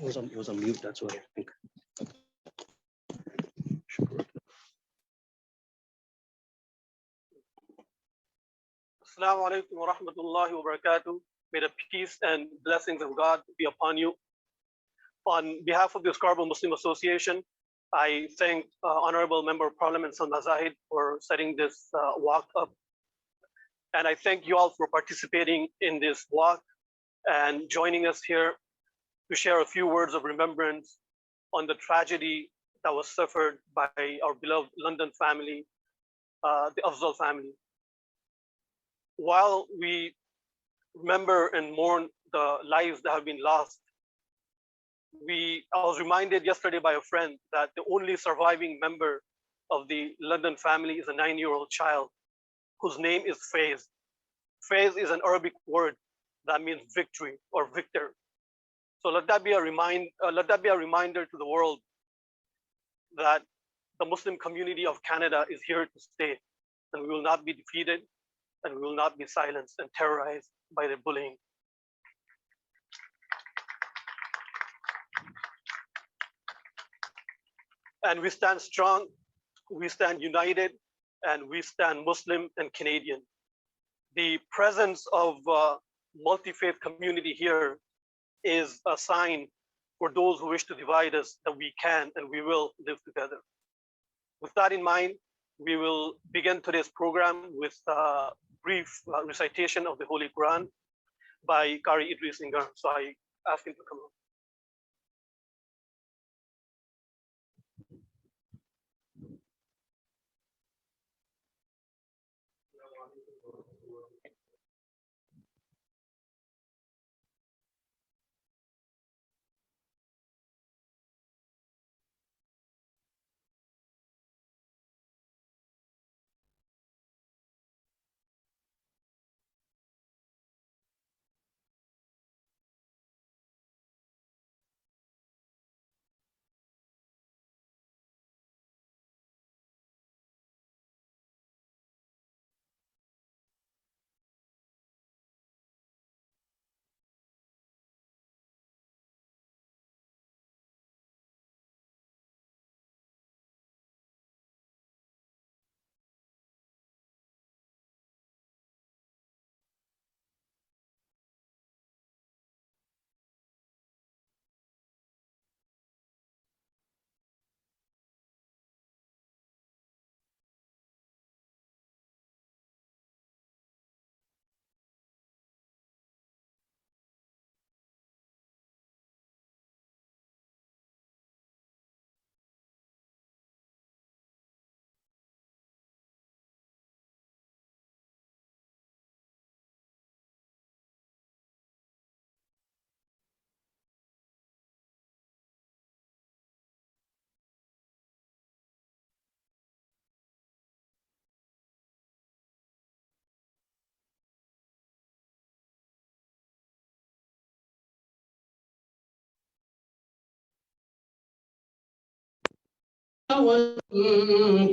It was on mute, that's what I think. Assalamu alaikum wa rahmatullahi wa barakatuh. May the peace and blessings of God be upon you. On behalf of the Scarborough Muslim Association, I thank Honorable Member of Parliament Salma Zahid for setting this walk up. And I thank you all for participating in this walk and joining us here to share a few words of remembrance on the tragedy that was suffered by our beloved London family, the Afzal family. While we remember and mourn the lives that have been lost, I was reminded yesterday by a friend that the only surviving member of the London family is a 9-year-old child whose name is Faiz. Faiz is an Arabic word that means victory or victor. So let that be a reminder to the world that the Muslim community of Canada is here to stay, and we will not be defeated, and we will not be silenced and terrorized by their bullying. And we stand strong, we stand united, and we stand Muslim and Canadian. The presence of multi-faith community here is a sign for those who wish to divide us that we can and we will live together. With that in mind, we will begin today's program with a brief recitation of the Holy Quran by Qari Idris Ingar. So I ask him to come up.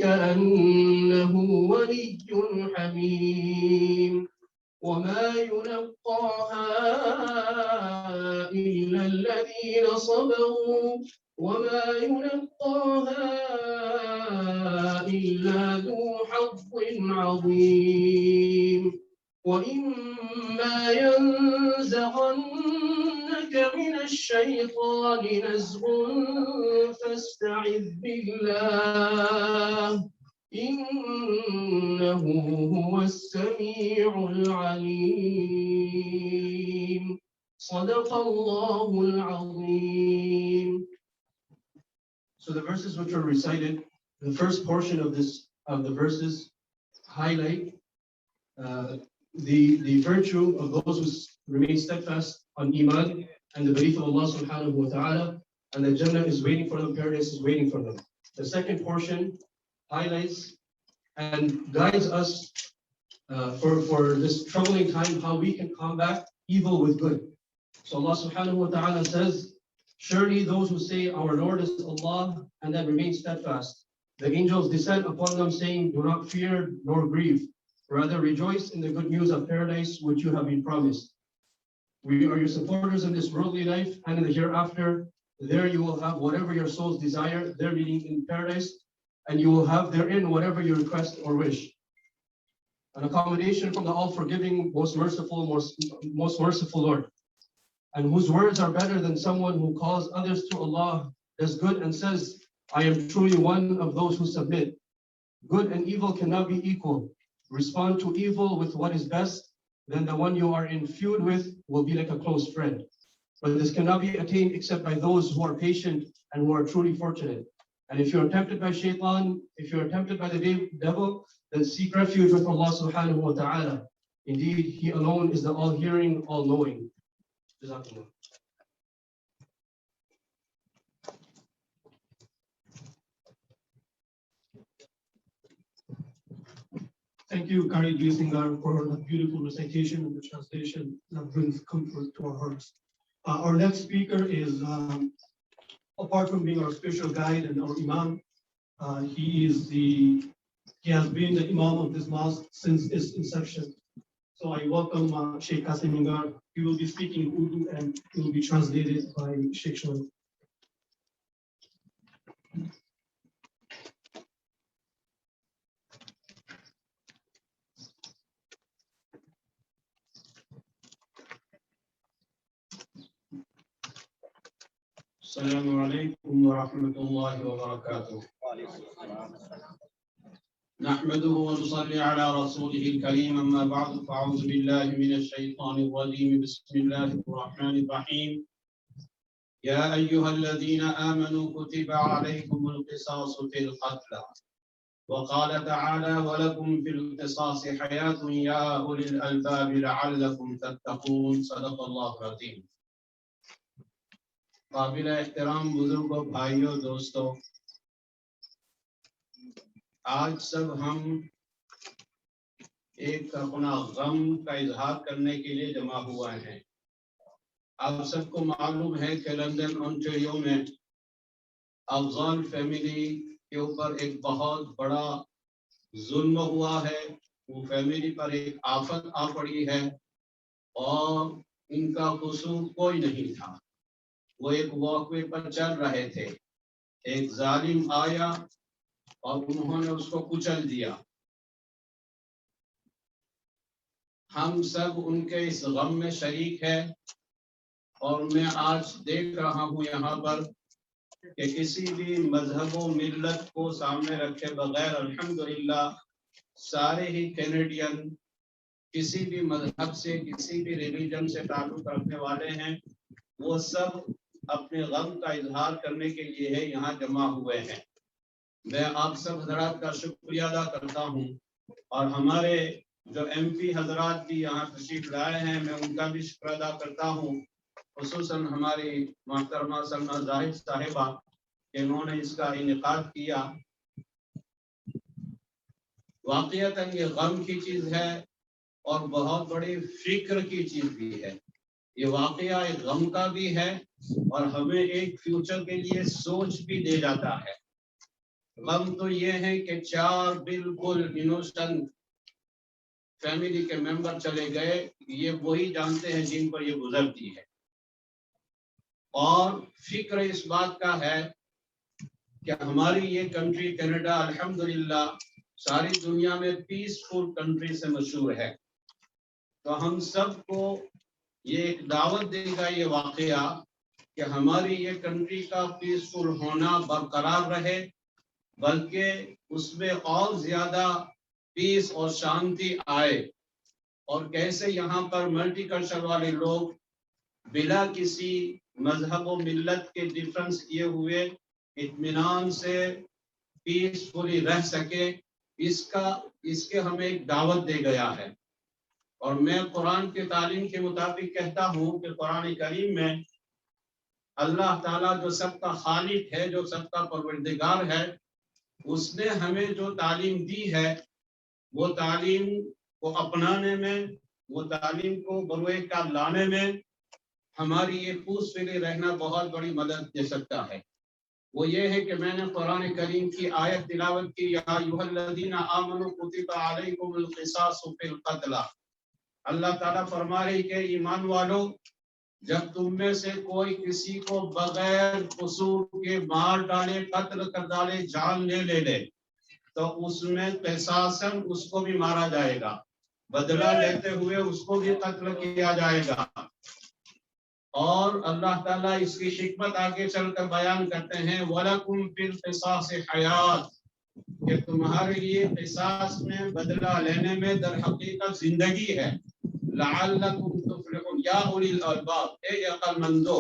كأنه ولي حميم وما يلقاها إلا الذين صبروا وما يلقاها إلا ذو حظ عظيم وإما ينزغنك من الشيطان نزغ فاستعذ بالله إنه هو السميع العليم صدق الله العظيم. So the verses which are recited, the first portion of the verses highlight the virtue of those who remain steadfast on Iman and the belief of Allah subhanahu wa ta'ala, and that Jannah is waiting for them, paradise is waiting for them. The second portion highlights and guides us for this troubling time, how we can combat evil with good. So Allah subhanahu wa ta'ala says, surely those who say our Lord is Allah and then remain steadfast, the angels descend upon them saying, do not fear nor grieve, rather rejoice in the good news of paradise which you have been promised. We are your supporters in this worldly life and in the hereafter, There you will have whatever your souls desire, there meaning in paradise, and you will have therein whatever you request or wish. An accommodation from the all-forgiving, most merciful Lord, and whose words are better than someone who calls others to Allah, does good and says, I am truly one of those who submit. Good and evil cannot be equal. Respond to evil with what is best, then the one you are in feud with will be like a close friend. But this cannot be attained except by those who are patient and who are truly fortunate. And if you are tempted by shaitan, if you are tempted by the devil, then seek refuge with Allah subhanahu wa ta'ala. Indeed, He alone is the all-hearing, all-knowing. Jazakumullah. Thank you, Kari Giesinger, for that beautiful recitation and the translation that brings comfort to our hearts. Our next speaker is, apart from being our spiritual guide and our imam, he has been the imam of this mosque since its inception. So I welcome Sheikh Qasim Mingar. He will be speaking Urdu and he will be translated by Sheikh Shoaib. السلام عليكم ورحمة الله وبركاته. نحمده ونصلي على رسوله الكريم أما بعد فأعوذ بالله من الشيطان الرجيم بسم الله الرحمن الرحيم. يا أيها الذين آمنوا كتب عليكم القصاص في القتلى وقال تعالى ولكم في القصاص حياة يا أولي الألباب لعلكم تتقون صدق الله العظيم. قابل احترام بزرگوں بھائیوں دوستوں، آج سب ہم ایک اپنا غم کا اظہار کرنے کے لیے جمع ہوا ہیں۔ آپ سب کو معلوم ہے کہ لندن اونٹیریو میں افضال فیملی کے اوپر ایک بہت بڑا ظلم ہوا ہے۔ وہ فیملی پر ایک آفت آ پڑی ہے اور ان کا قصور کوئی نہیں تھا۔ وہ ایک واک وے پر چل رہے تھے، ایک ظالم آیا اور انہوں نے اس کو کچل دیا۔ ہم سب ان کے اس غم میں شریک ہیں، اور میں آج دیکھ رہا ہوں یہاں پر کہ کسی بھی مذہب و ملت کو سامنے رکھے بغیر الحمدللہ سارے ہی کینیڈین کسی بھی مذہب سے کسی بھی ریلیجن سے تعلق رکھنے والے ہیں، وہ سب اپنے غم کا اظہار کرنے کے لیے ہے یہاں جمع ہوئے ہیں۔ میں آپ سب حضرات کا شکریہ ادا کرتا ہوں، اور ہمارے جو ایم پی حضرات بھی یہاں تشریف لائے ہیں میں ان کا بھی شکر ادا کرتا ہوں، خصوصاً ہماری محترمہ سلمہ زاہد صاحبہ کہ انہوں نے اس کا انعقاد کیا۔ واقعتاً یہ غم کی چیز ہے اور بہت بڑی فکر کی چیز بھی ہے۔ یہ واقعہ ایک غم کا بھی ہے اور ہمیں ایک فیوچر کے لیے سوچ بھی دے جاتا ہے۔ غم تو یہ ہے کہ 4 بالکل انوسنٹ فیملی کے ممبر چلے گئے، یہ وہی جانتے ہیں جن پر یہ گزرتی ہے۔ اور فکر اس بات کا ہے کہ ہماری یہ کنٹری کینیڈا الحمدللہ ساری دنیا میں پیسفل کنٹری سے مشہور ہے، تو ہم سب کو یہ ایک دعوت دے گا یہ واقعہ کہ ہماری یہ کنٹری کا پیسفل ہونا برقرار رہے، بلکہ اس میں اور زیادہ پیس اور شانتی آئے، اور کیسے یہاں پر ملٹی کلچر والے لوگ بلا کسی مذہب و ملت کے ڈفرنس کیے ہوئے اطمینان سے پیسفلی رہ سکے، اس کے ہمیں ایک دعوت دے گیا ہے۔ اور میں قرآن کی تعلیم کے مطابق کہتا ہوں کہ قرآن کریم میں اللہ تعالیٰ جو سب کا خالق ہے، جو سب کا پروردگار ہے، اس نے ہمیں جو تعلیم دی ہے وہ تعلیم کو اپنانے میں، وہ تعلیم کو بروئے کار لانے میں ہماری یہ پیسفلی رہنا بہت بڑی مدد دے سکتا ہے۔ وہ یہ ہے کہ میں نے قرآن کریم کی آیت تلاوت کی، یا ایھا الذین آمنوا کتب علیکم القصاص فی القتلی۔ اللہ تعالیٰ فرما رہی کہ ایمان والو जब तुम में से कोई किसी को बगैर कसूर के मार डाले, कत्ल कर डाले, जान ले ले, तो उसमें क़िसासन उसको भी मारा जाएगा, बदला लेते हुए उसको भी कत्ल किया जाएगा। और अल्लाह ताला इसकी हिकमत आगे चलकर बयान करते हैं, वलकुम फिल क़िसास हयात, कि तुम्हारे लिए क़िसास में बदला लेने में दर हकीकत जिंदगी है। लअल्लकुम तुफ्लिहून, या उलिल अलबाब, ए अक्लमंदो,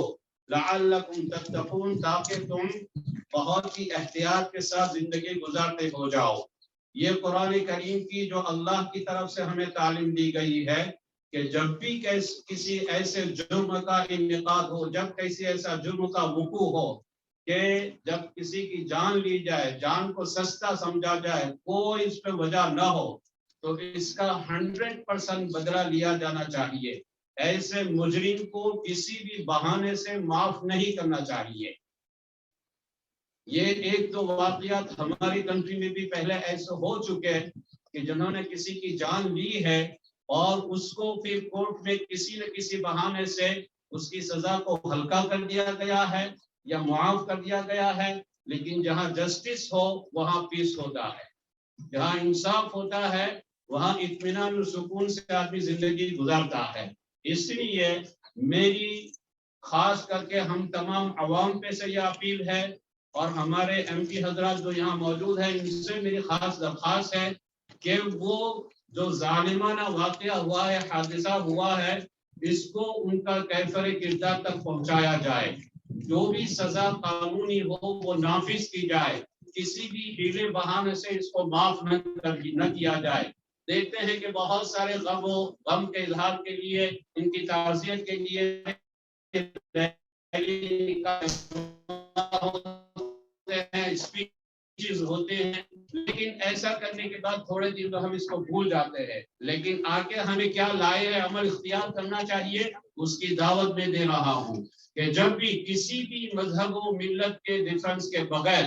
लअल्लकुम तत्तकून, ताकि तुम बहुत ही एहतियात के साथ जिंदगी गुजारते हो जाओ। ये कुरान करीम की जो अल्लाह की तरफ से हमें तालीम दी गई है कि जब भी किसी ऐसे जुर्म का इन्इकाद हो, जब किसी ऐसा जुर्म का वुकू हो कि जब किसी की जान ली जाए, जान को सस्ता समझा जाए, कोई इस पे वजह न हो, तो इसका 100% बदला लिया जाना चाहिए। ऐसे मुजरिम को किसी भी बहाने से माफ नहीं करना चाहिए। ये एक दो वाकयात हमारी कंट्री में भी पहले ऐसे हो चुके हैं कि जिन्होंने किसी की जान ली है और उसको फिर कोर्ट में किसी न किसी बहाने से उसकी सजा को हल्का कर दिया गया है या मुआफ कर दिया गया है। लेकिन जहां जस्टिस हो वहां पीस होता है, जहां इंसाफ होता है वहां इत्मीनान और सुकून से आदमी जिंदगी गुजारता है। इसलिए मेरी खास करके हम तमाम अवाम पे से यह अपील है और हमारे एमपी हजरात जो यहाँ मौजूद है इनसे मेरी खास दरख्वास्त है कि वो जो जालिमाना वाकया हुआ है, हादसा हुआ है, इसको उनका कैफर किरदार तक पहुंचाया जाए। जो भी सजा कानूनी हो वो नाफिज की जाए, किसी भी हीले बहाने से इसको माफ न किया जाए। देखते हैं कि बहुत सारे गम के इजहार के लिए, इनकी ताज़ियत के लिए स्पीचेस होते हैं, लेकिन ऐसा करने के बाद थोड़े दिन तो हम इसको भूल जाते हैं। लेकिन आगे हमें क्या लाए है अमल इख्तियार करना चाहिए, उसकी दावत में दे रहा हूँ कि जब भी किसी भी मजहब व मिल्लत के डिफरेंस के बगैर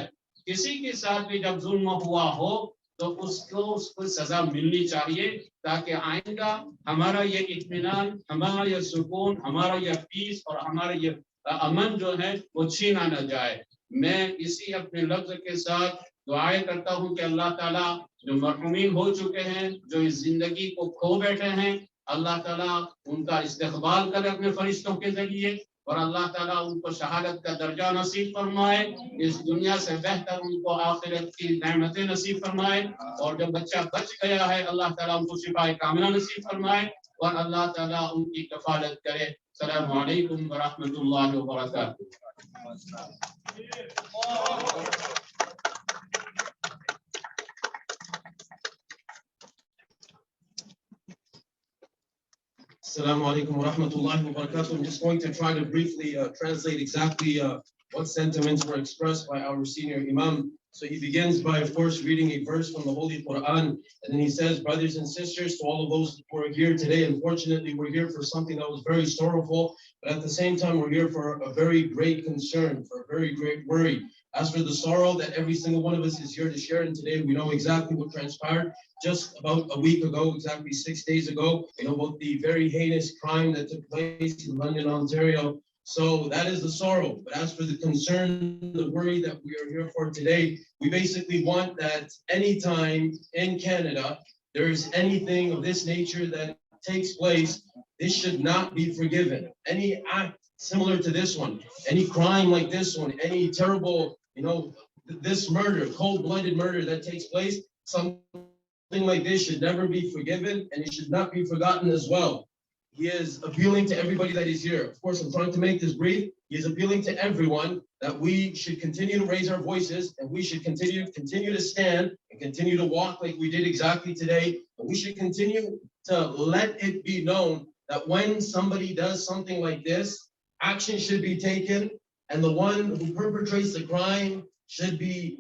किसी के साथ भी जब जुल्म हुआ हो तो उसको सजा मिलनी चाहिए, ताकि आइंदा हमारा ये इत्मीनान, हमारा ये सुकून, हमारा ये पीस और हमारा ये अमन जो है वो छीना न जाए। मैं इसी अपने लफ्ज के साथ दुआएं करता हूँ कि अल्लाह ताला जो मरहूमीन हो चुके हैं, जो इस जिंदगी को खो बैठे हैं, अल्लाह ताला उनका इस्तकबाल करे अपने फरिश्तों के जरिए और अल्लाह ताला उनको शहादत का दर्जा नसीब फरमाए, इस दुनिया से बेहतर उनको आखिरत की नेमतें नसीब फरमाए। और जो बच्चा बच गया है अल्लाह ताला उनको शिफाए कामिला नसीब फरमाए और अल्लाह ताला उनकी कफालत करे। अस्सलामु अलैकुम व रहमतुल्लाहि व बरकातहू। Assalamu alaikum wa rahmatullahi wa barakatuh. I'm just going to try to briefly translate exactly what sentiments were expressed by our senior Imam. So he begins by, of course, reading a verse from the Holy Quran, and then he says, brothers and sisters, to all of those who are here today, unfortunately, we're here for something that was very sorrowful, but at the same time, we're here for a very great concern, for a very great worry. As for the sorrow that every single one of us is here to share in today, we know exactly what transpired just about a week ago, exactly 6 days ago, about the very heinous crime that took place in London, Ontario. So that is the sorrow. But as for the concern, the worry that we are here for today, we basically want that anytime in Canada, there is anything of this nature that takes place, this should not be forgiven. Any act similar to this one, any crime like this one, any terrible, this murder, cold-blooded murder that takes place, something like this should never be forgiven and it should not be forgotten as well. He is appealing to everybody that is here. Of course, I'm trying to make this brief. He is appealing to everyone that we should continue to raise our voices and we should continue to stand and continue to walk like we did exactly today. And we should continue to let it be known that when somebody does something like this, action should be taken and the one who perpetrates the crime should be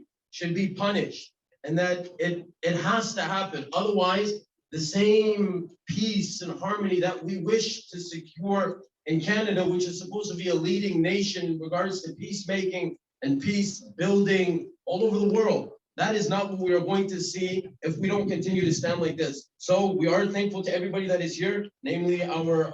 punished, and that it has to happen. Otherwise, the same peace and harmony that we wish to secure in Canada, which is supposed to be a leading nation in regards to peacemaking and peace building all over the world, That is not what we are going to see if we don't continue to stand like this. So we are thankful to everybody that is here, namely our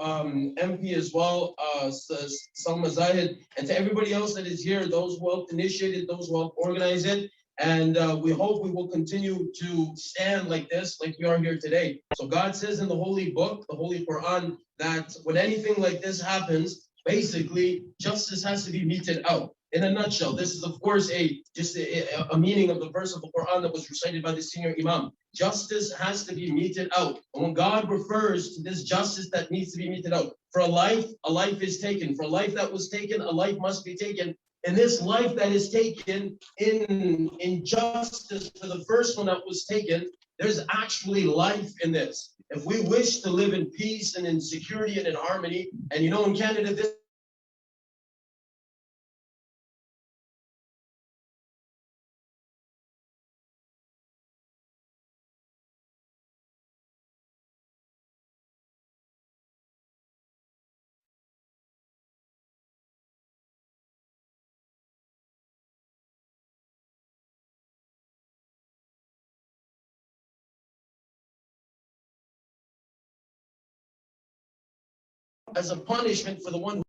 MP as well, Salma Zahid, and to everybody else that is here, those who helped initiate it, those who helped organize it. And we hope we will continue to stand like this, like we are here today. So God says in the Holy Book, the Holy Quran, that when anything like this happens, basically justice has to be meted out. In a nutshell, this is of course just a meaning of the verse of the Quran that was recited by the senior Imam. Justice has to be meted out. And when God refers to this justice that needs to be meted out, for a life is taken. For a life that was taken, a life must be taken. And this life that is taken in justice for the first one that was taken, there's actually life in this. If we wish to live in peace and in security and in harmony, and you know, in Canada, this as a punishment for the one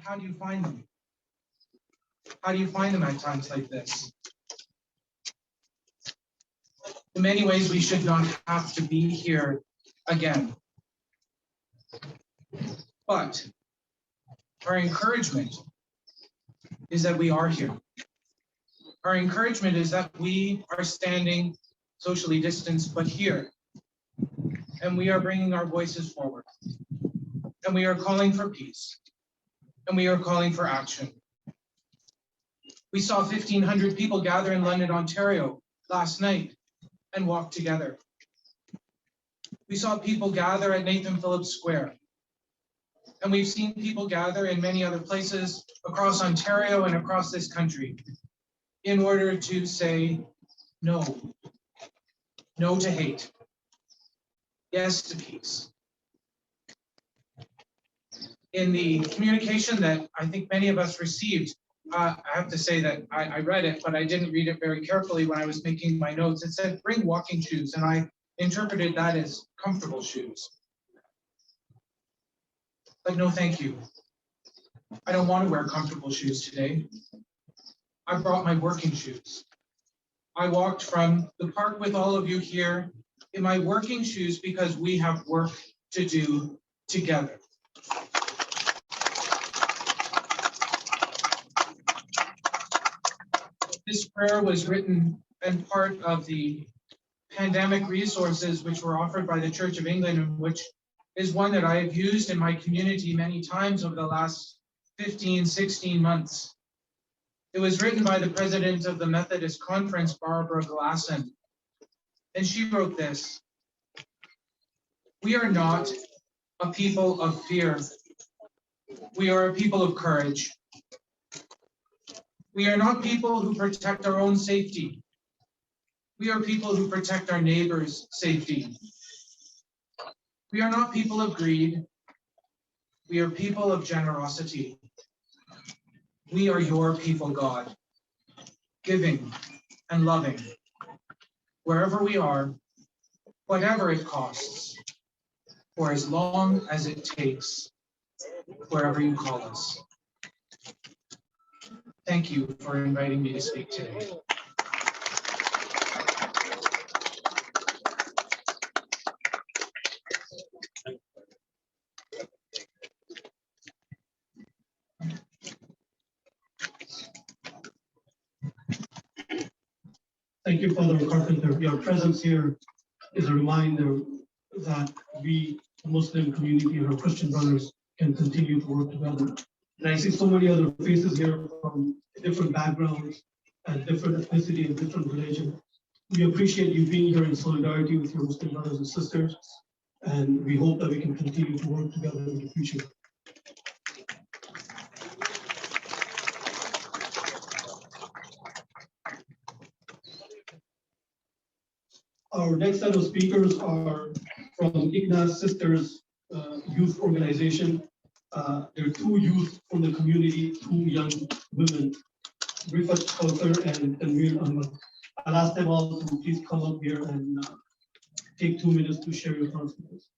How do you find them? How do you find them at times like this? In many ways, we should not have to be here again. But our encouragement is that we are here. Our encouragement is that we are standing socially distanced, but here. And we are bringing our voices forward. And we are calling for peace. And we are calling for action. We saw 1,500 people gather in London, Ontario last night and walk together. We saw people gather at Nathan Phillips Square. And we've seen people gather in many other places across Ontario and across this country in order to say no. No to hate. yes to peace. In the communication that I think many of us received, I have to say that I read it, but I didn't read it very carefully when I was making my notes. It said, bring walking shoes, and I interpreted that as comfortable shoes. But no, thank you. I don't want to wear comfortable shoes today. I brought my working shoes. I walked from the park with all of you here in my working shoes because we have work to do together. This prayer was written and part of the pandemic resources which were offered by the Church of England, and which is one that I have used in my community many times over the last 15, 16 months. It was written by the president of the Methodist Conference, Barbara Glasson, and she wrote this: "We are not a people of fear. We are a people of courage. We are not people who protect our own safety. We are people who protect our neighbors' safety. We are not people of greed. We are people of generosity. We are your people, God, giving and loving, wherever we are, whatever it costs, for as long as it takes, wherever you call us." Thank you for inviting me to speak today. Thank you, Father Carpenter. Your presence here is a reminder that we, the Muslim community and our Christian brothers, can continue to work together. And I see so many other faces here from different backgrounds and different ethnicity and different religion. We appreciate you being here in solidarity with your Muslim brothers and sisters, and we hope that we can continue to work together in the future. Our next set of speakers are from Igna's Sisters Youth Organization. There are two youth from the community, two young women, Rifat Kauthar and Tanvir Ahmad. I'll ask them all to please come up here and take 2 minutes to share your thoughts with us.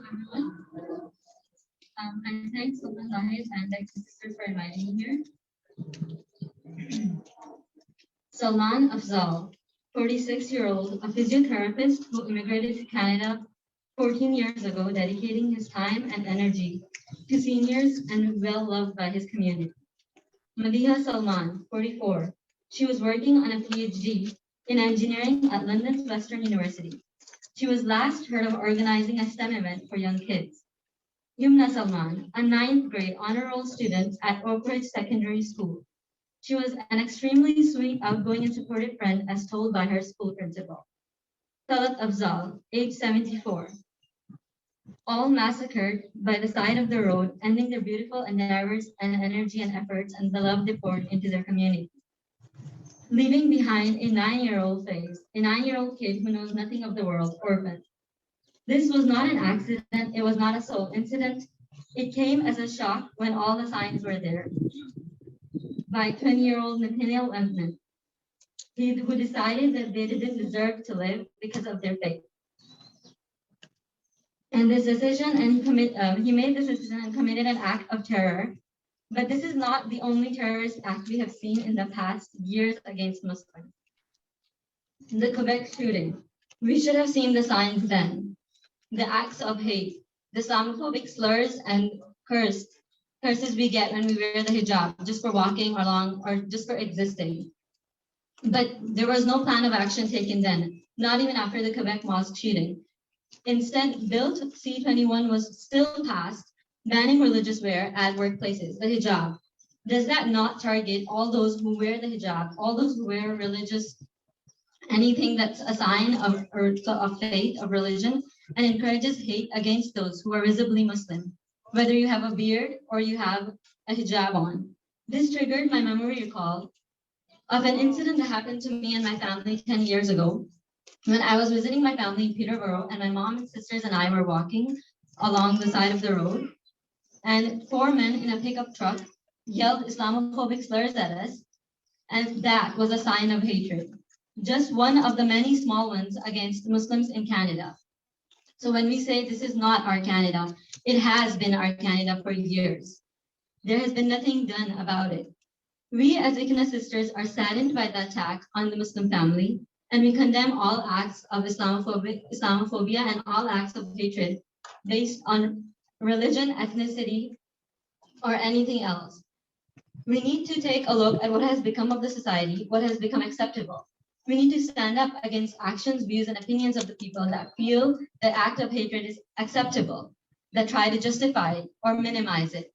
Everyone. And thanks to Zahid and thanks to sisters for inviting me here. Salman Afzal, 46-year-old, a physiotherapist who immigrated to Canada 14 years ago, dedicating his time and energy to seniors and well loved by his community. Madiha Salman, 44. She was working on a PhD in engineering at London's Western University. She was last heard of organizing a STEM event for young kids. Yumna Salman, a 9th grade honor roll student at Oak Ridge Secondary School. She was an extremely sweet, outgoing, and supportive friend, as told by her school principal. Talat Afzal, age 74. All massacred by the side of the road, ending their beautiful endeavors and energy and efforts and the love they poured into their community. Leaving behind a 9-year-old kid who knows nothing of the world, orphaned. This was not an accident, it was not a sole incident. It came as a shock when all the signs were there. By 20-year-old Nathaniel Empman, who decided that they didn't deserve to live because of their faith. And this decision, he made this decision and committed an act of terror. But this is not the only terrorist act we have seen in the past years against Muslims. The Quebec shooting, we should have seen the signs then. The acts of hate, the Islamophobic slurs and curses we get when we wear the hijab, just for walking along or just for existing. But there was no plan of action taken then, not even after the Quebec mosque shooting. Instead, Bill C-21 was still passed, banning religious wear at workplaces, the hijab. Does that not target all those who wear the hijab, all those who wear religious, anything that's a sign of faith, of religion? and encourages hate against those who are visibly Muslim, whether you have a beard or you have a hijab on. This triggered my memory recall of an incident that happened to me and my family 10 years ago when I was visiting my family in Peterborough, and my mom and sisters and I were walking along the side of the road, and 4 men in a pickup truck yelled Islamophobic slurs at us, and that was a sign of hatred. Just one of the many small ones against Muslims in Canada. So when we say this is not our Canada, it has been our Canada for years. There has been nothing done about it. We as Ikna sisters are saddened by the attack on the Muslim family, and we condemn all acts of Islamophobia and all acts of hatred based on religion, ethnicity, or anything else. We need to take a look at what has become of the society, what has become acceptable. We need to stand up against actions, views, and opinions of the people that feel the act of hatred is acceptable, that try to justify it or minimize it.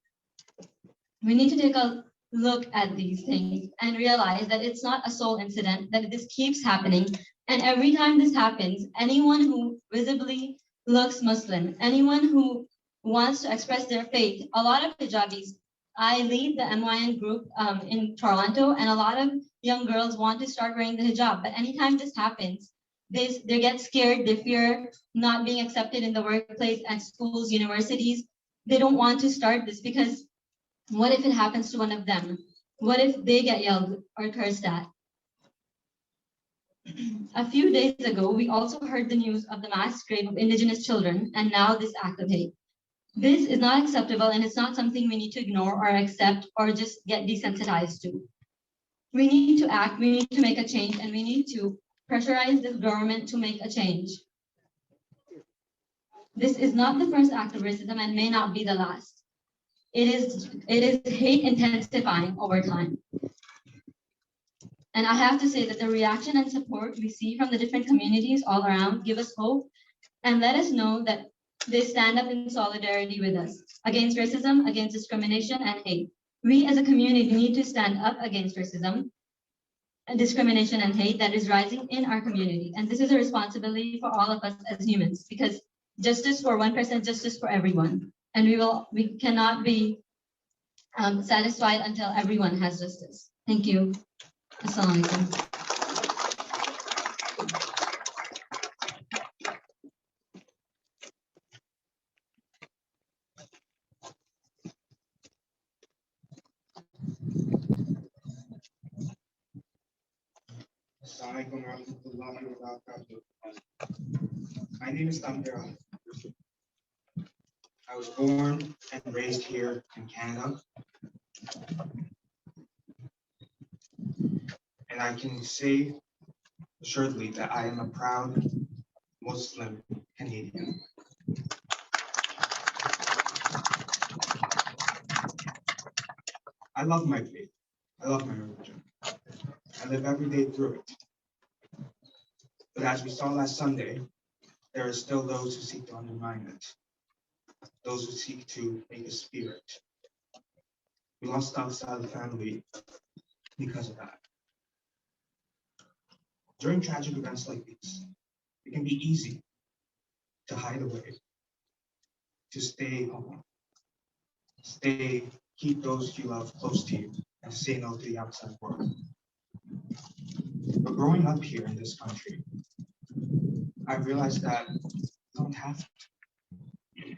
We need to take a look at these things and realize that it's not a sole incident, that this keeps happening. And every time this happens, anyone who visibly looks Muslim, anyone who wants to express their faith, a lot of hijabis, I lead the MYN group in Toronto, and a lot of young girls want to start wearing the hijab. But anytime this happens, they get scared, they fear not being accepted in the workplace, at schools, universities. They don't want to start this because what if it happens to one of them? What if they get yelled or cursed at? A few days ago, we also heard the news of the mass grave of Indigenous children, and now this act of hate. This is not acceptable, and it's not something we need to ignore or accept or just get desensitized to. We need to act, we need to make a change, and we need to pressurize this government to make a change. This is not the first act of racism and may not be the last. It is hate intensifying over time. And I have to say that the reaction and support we see from the different communities all around give us hope and let us know that they stand up in solidarity with us against racism, against discrimination and hate. We as a community need to stand up against racism and discrimination and hate that is rising in our community. And this is a responsibility for all of us as humans, because justice for one person, justice for everyone. And we cannot be satisfied until everyone has justice. Thank you. Assalamu alaikum. Assalamualaikum warahmatullahi wabarakatuh. My name is Tamdira. I was born and raised here in Canada. And I can say assuredly that I am a proud Muslim Canadian. I love my faith. I love my religion. I live every day through it. But as we saw last Sunday, there are still those who seek to undermine it, those who seek to make a spirit. We lost outside of the family because of that. During tragic events like these, it can be easy to hide away, to stay home, keep those you love close to you, and say no to the outside world. But growing up here in this country, I realized that you don't have to.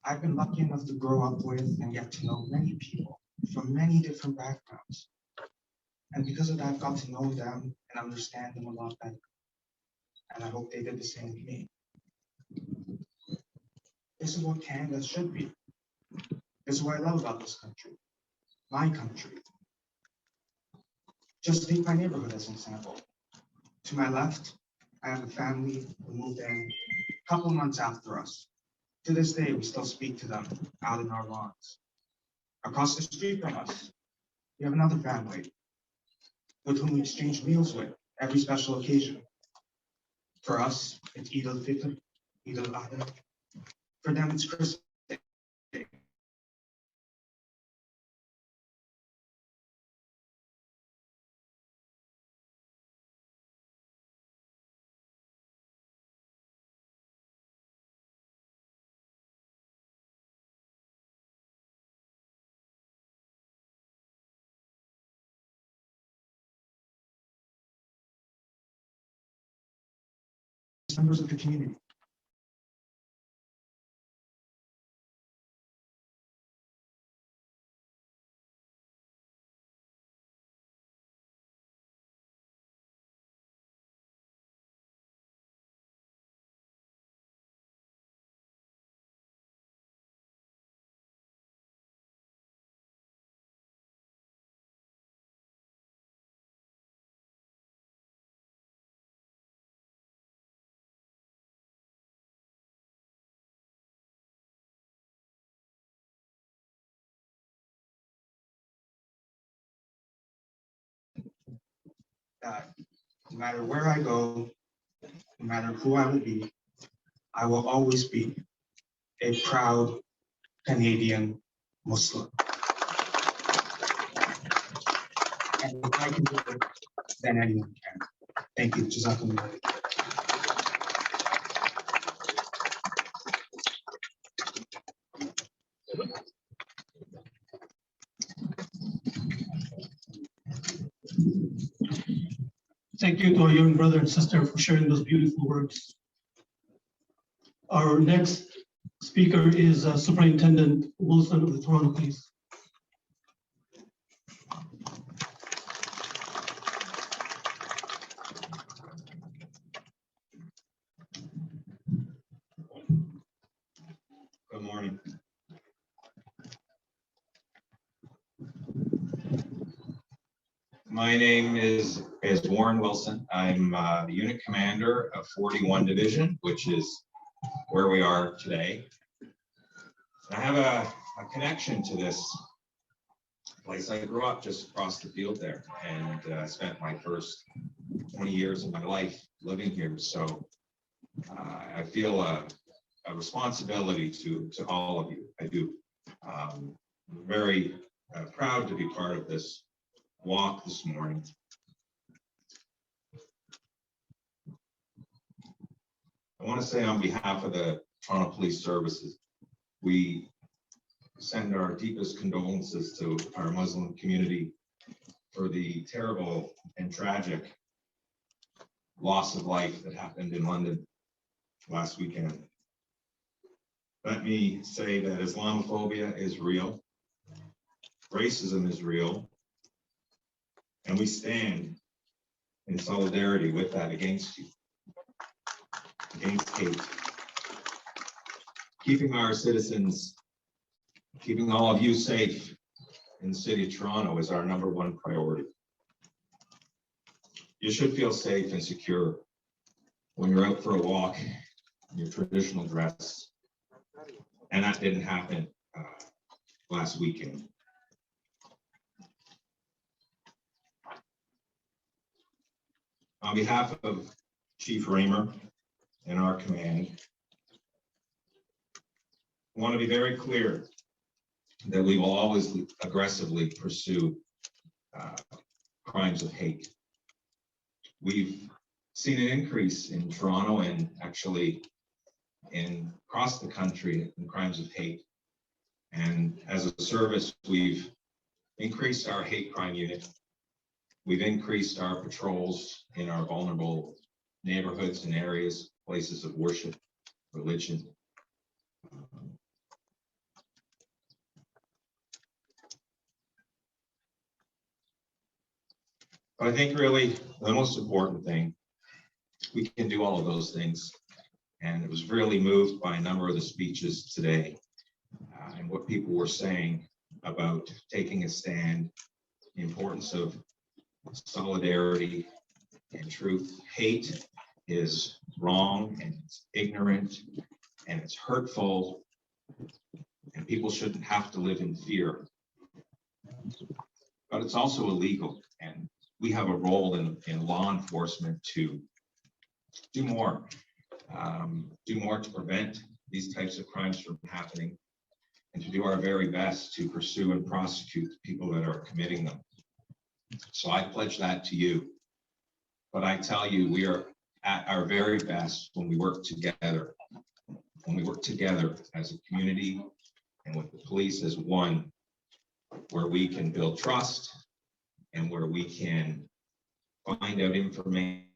I've been lucky enough to grow up with and get to know many people from many different backgrounds. And because of that, I've got to know them and understand them a lot better. And I hope they did the same with me. This is what Canada should be. This is what I love about this country, my country. Just take my neighborhood as an example. To my left, I have a family who moved in a couple of months after us. To this day, we still speak to them out in our lawns. Across the street from us, we have another family with whom we exchange meals with every special occasion. For us, it's Eid al-Fitr, Eid al-Adha. For them, it's Christmas. members of the community. That no matter where I go, no matter who I will be, I will always be a proud Canadian Muslim. And if I can do it, then anyone can. Thank you. Jazakumullah. Thank you to our young brother and sister for sharing those beautiful words. Our next speaker is Superintendent Wilson of the Toronto Police. Good morning. My name is Warren Wilson. I'm the unit commander of 41 Division, which is where we are today. I have a connection to this place. I grew up just across the field there and spent my first 20 years of my life living here. So I feel a responsibility to all of you. I do. I'm very proud to be part of this walk this morning. I want to say on behalf of the Toronto Police Services, we send our deepest condolences to our Muslim community for the terrible and tragic loss of life that happened in London last weekend. Let me say that Islamophobia is real, racism is real, and we stand in solidarity with that against you, against hate. Keeping our citizens, keeping all of you safe in the city of Toronto is our #1 priority. You should feel safe and secure when you're out for a walk in your traditional dress. And that didn't happen last weekend. On behalf of Chief Raymer and our command, I want to be very clear that we will always aggressively pursue crimes of hate. We've seen an increase in Toronto and actually across the country in crimes of hate. And as a service, we've increased our hate crime unit. We've increased our patrols in our vulnerable neighborhoods and areas, places of worship, religion. But I think really the most important thing, we can do all of those things. And it was really moved by a number of the speeches today and what people were saying about taking a stand, the importance of solidarity and truth. Hate is wrong and it's ignorant and it's hurtful, and people shouldn't have to live in fear. But it's also illegal, and we have a role in law enforcement to do more to prevent these types of crimes from happening, and to do our very best to pursue and prosecute the people that are committing them. So I pledge that to you. But I tell you, we are at our very best when we work together. When we work together as a community and with the police as one, where we can build trust and where we can find out information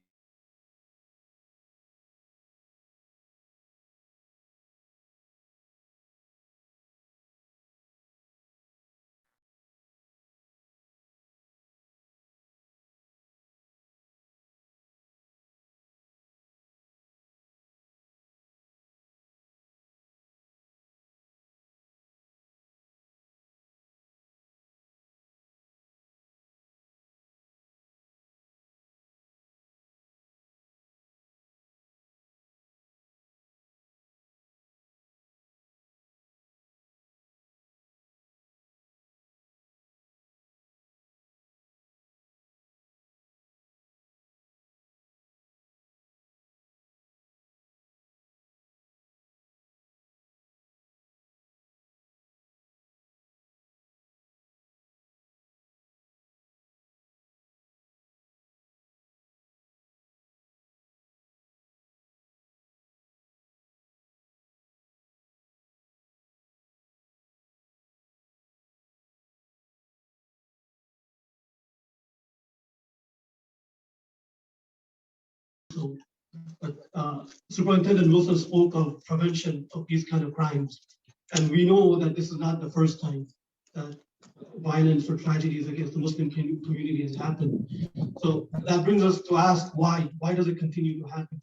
also. But Superintendent Wilson spoke of prevention of these kind of crimes. And we know that this is not the first time that violence or tragedies against the Muslim community has happened. So that brings us to ask why? Why does it continue to happen?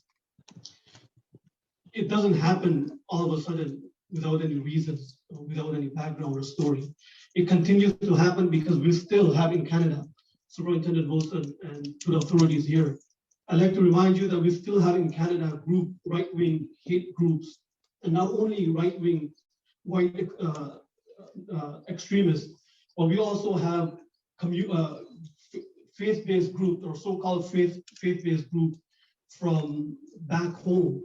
It doesn't happen all of a sudden without any reasons, or without any background or story. It continues to happen because we still have in Canada, Superintendent Wilson and to the authorities here, I'd like to remind you that we still have in Canada right-wing hate groups, and not only right-wing white extremists, but we also have faith-based groups or so-called faith-based groups from back home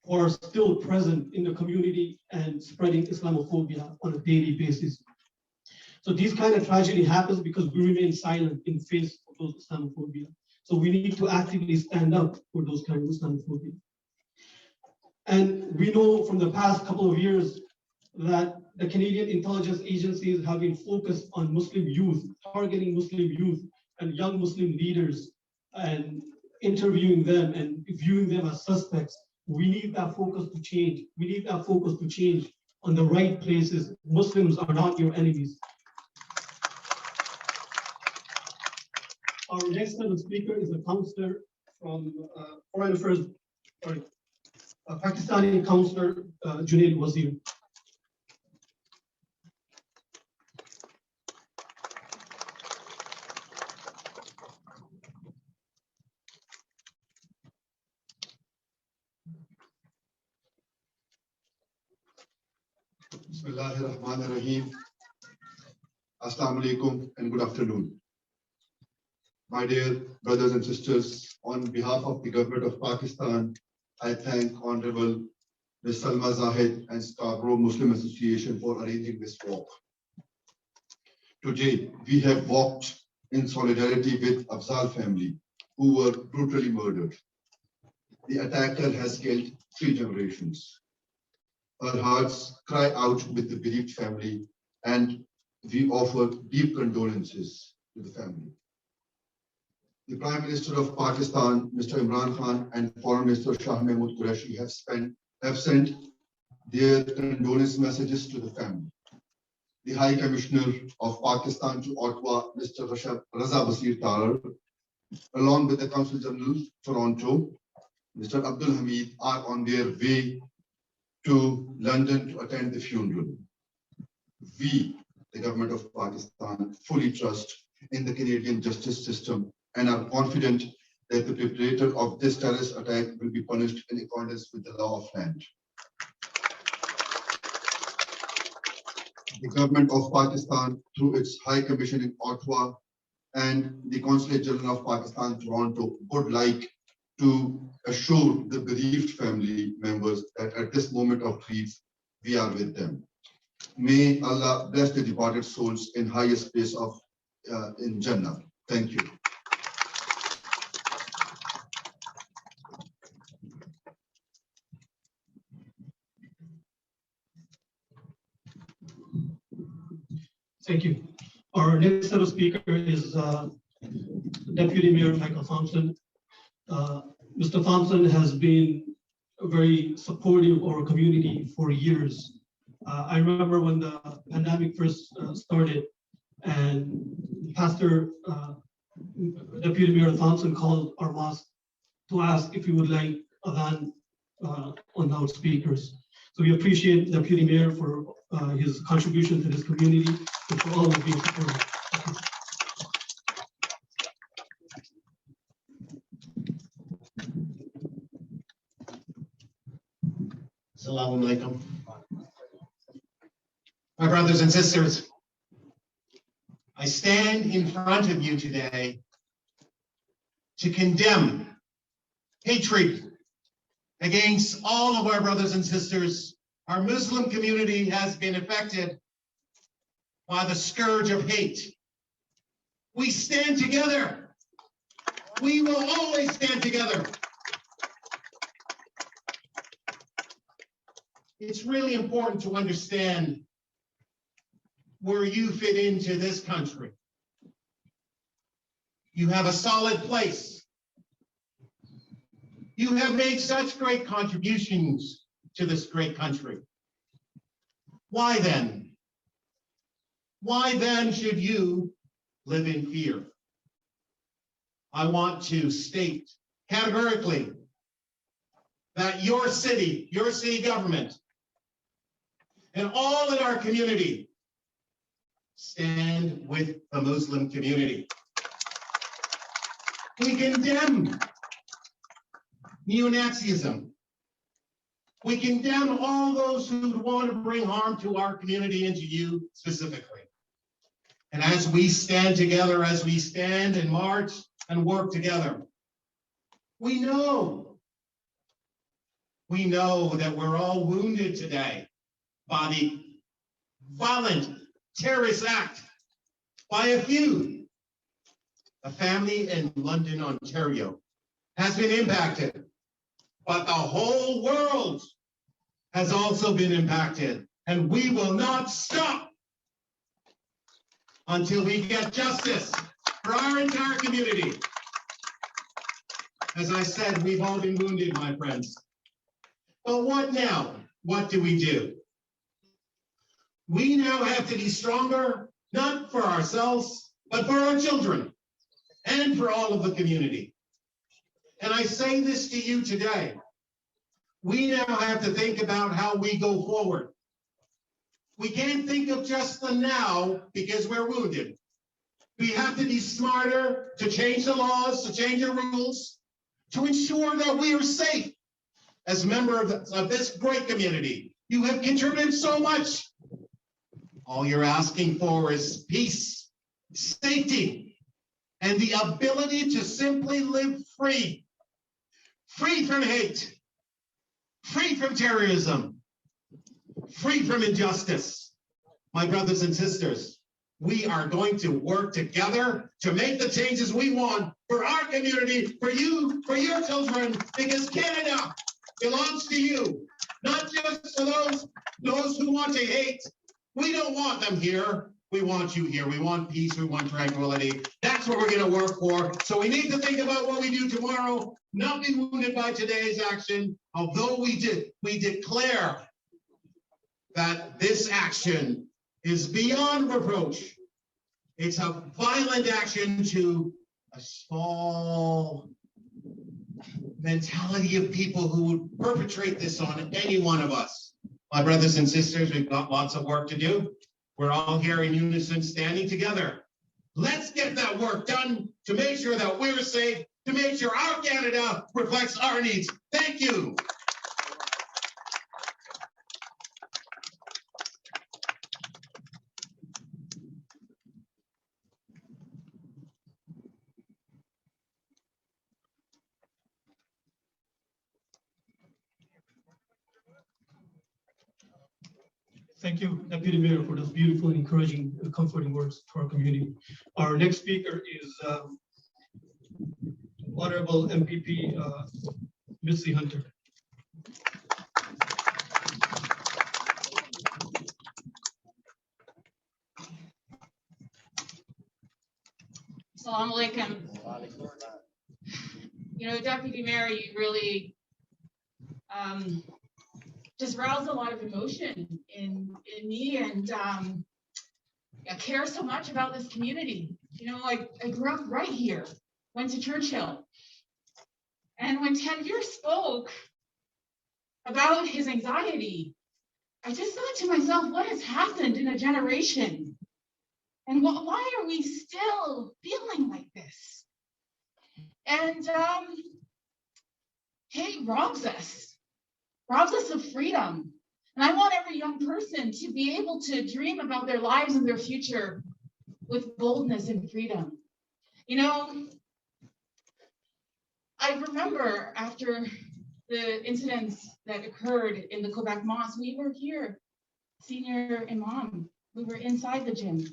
who are still present in the community and spreading Islamophobia on a daily basis. So these kind of tragedy happens because we remain silent in face of those Islamophobia. So we need to actively stand up for those kind of Islamophobia. And we know from the past couple of years that the Canadian intelligence agencies have been focused on Muslim youth, targeting Muslim youth and young Muslim leaders and interviewing them and viewing them as suspects. We need that focus to change. We need that focus to change on the right places. Muslims are not your enemies. Our next speaker is a counselor from Foreign Affairs, a Pakistani counselor, Junaid Wazir. Bismillahirrahmanirrahim. Assalamu alaikum and good afternoon. My dear brothers and sisters, on behalf of the government of Pakistan, I thank Honorable Ms. Salma Zahid and Scarborough Muslim Association for arranging this walk. Today, we have walked in solidarity with Afzal family, who were brutally murdered. The attacker has killed 3 generations. Our hearts cry out with the bereaved family, and we offer deep condolences to the family. The Prime Minister of Pakistan, Mr. Imran Khan, and Foreign Minister Shah Mahmood Qureshi have sent their condolence messages to the family. The High Commissioner of Pakistan to Ottawa, Mr. Raza Basir Tarar, along with the Consul General Toronto, Mr. Abdul Hamid, are on their way to London to attend the funeral. We, the government of Pakistan, fully trust in the Canadian justice system and are confident that the perpetrator of this terrorist attack will be punished in accordance with the law of land. The government of Pakistan, through its High Commission in Ottawa and the Consulate General of Pakistan, Toronto, would like to assure the bereaved family members that at this moment of grief, we are with them. May Allah bless the departed souls in highest place of in Jannah. Thank you. Thank you. Our next set of speaker is Deputy Mayor Michael Thompson. Mr. Thompson has been very supportive of our community for years. I remember when the pandemic first started and Deputy Mayor Thompson called our mosque to ask if we would like adhan on loudspeakers. So we appreciate Deputy Mayor for his contribution to this community and for all of being supportive. Assalamu alaikum. My brothers and sisters, I stand in front of you today to condemn hatred against all of our brothers and sisters. Our Muslim community has been affected by the scourge of hate. We stand together. We will always stand together. It's really important to understand where you fit into this country. You have a solid place. You have made such great contributions to this great country. Why then? Why then should you live in fear? I want to state categorically that your city government, and all in our community stand with the Muslim community. We condemn neo-Nazism. We condemn all those who want to bring harm to our community and to you specifically. And as we stand together, as we stand and march and work together, we know that we're all wounded today by the violent terrorist act by a few. A family in London, Ontario has been impacted, but the whole world has also been impacted, and we will not stop until we get justice for our entire community. As I said, we've all been wounded, my friends. But what now? What do? We now have to be stronger, not for ourselves, but for our children and for all of the community. And I say this to you today. We now have to think about how we go forward. We can't think of just the now because we're wounded. We have to be smarter to change the laws, to change the rules, to ensure that we are safe. As members of this great community, you have contributed so much. All you're asking for is peace, safety, and the ability to simply live free. Free from hate, free from terrorism, free from injustice. My brothers and sisters, we are going to work together to make the changes we want for our community, for you, for your children, because Canada belongs to you, not just to those who want to hate. We don't want them here. We want you here. We want peace. We want tranquility. That's what we're going to work for. So we need to think about what we do tomorrow, not be wounded by today's action. Although we declare that this action is beyond reproach. It's a violent action to a small mentality of people who would perpetrate this on any one of us. My brothers and sisters, we've got lots of work to do. We're all here in unison, standing together. Let's get that work done to make sure that we're safe, to make sure our Canada reflects our needs. Thank you. Thank you, Deputy Mayor, for those beautiful, encouraging, comforting words to our community. Our next speaker is Honorable MPP Missy Hunter. Assalamu alaikum. Deputy Mayor, you really just roused a lot of emotion in me, and I care so much about this community. I grew up right here, went to Churchill, and when Tanvir spoke about his anxiety, I just thought to myself, what has happened in a generation? And why are we still feeling like this? And hate robs us of freedom. And I want every young person to be able to dream about their lives and their future with boldness and freedom. I remember after the incidents that occurred in the Quebec Mosque, we were here, senior imam, we were inside the gym.